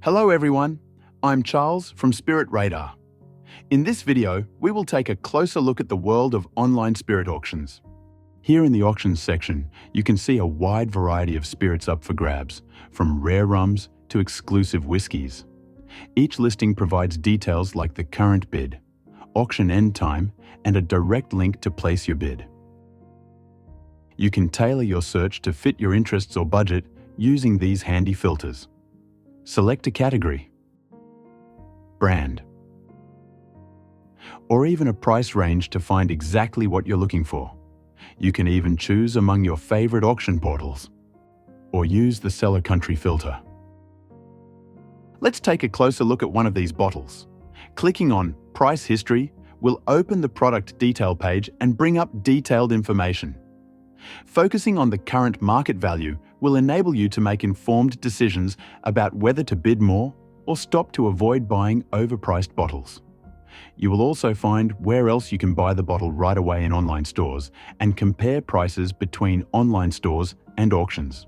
Hello everyone, I'm Charles from SpiritRadar. In this video, we will take a closer look at the world of online spirit auctions. Here in the auctions section, you can see a wide variety of spirits up for grabs, from rare rums to exclusive whiskies. Each listing provides details like the current bid, auction end time, and a direct link to place your bid. You can tailor your search to fit your interests or budget using these handy filters. Select a category, brand, or even a price range to find exactly what you're looking for. You can even choose among your favorite auction portals, or use the seller country filter. Let's take a closer look at one of these bottles. Clicking on Price History will open the product detail page and bring up detailed information. Focusing on the current market value will enable you to make informed decisions about whether to bid more or stop to avoid buying overpriced bottles. You will also find where else you can buy the bottle right away in online stores and compare prices between online stores and auctions.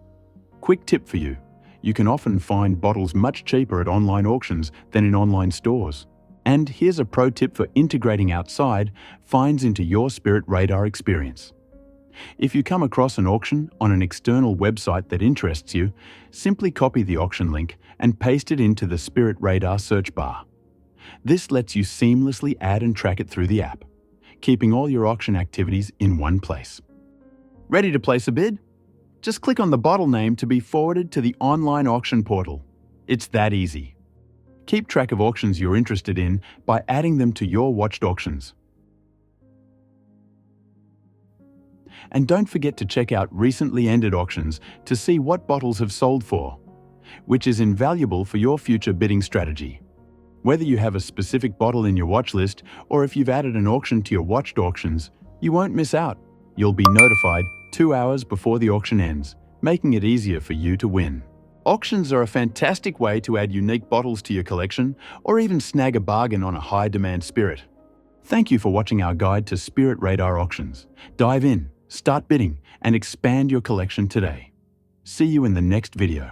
Quick tip for you, you can often find bottles much cheaper at online auctions than in online stores. And here's a pro tip for integrating outside finds into your SpiritRadar experience. If you come across an auction on an external website that interests you, simply copy the auction link and paste it into the SpiritRadar search bar. This lets you seamlessly add and track it through the app, keeping all your auction activities in one place. Ready to place a bid? Just click on the bottle name to be forwarded to the online auction portal. It's that easy. Keep track of auctions you're interested in by adding them to your watched auctions. And don't forget to check out recently ended auctions to see what bottles have sold for, which is invaluable for your future bidding strategy. Whether you have a specific bottle in your watch list or if you've added an auction to your watched auctions, you won't miss out. You'll be notified 2 hours before the auction ends, making it easier for you to win. Auctions are a fantastic way to add unique bottles to your collection or even snag a bargain on a high-demand spirit. Thank you for watching our guide to SpiritRadar auctions. Dive in, start bidding, and expand your collection today. See you in the next video.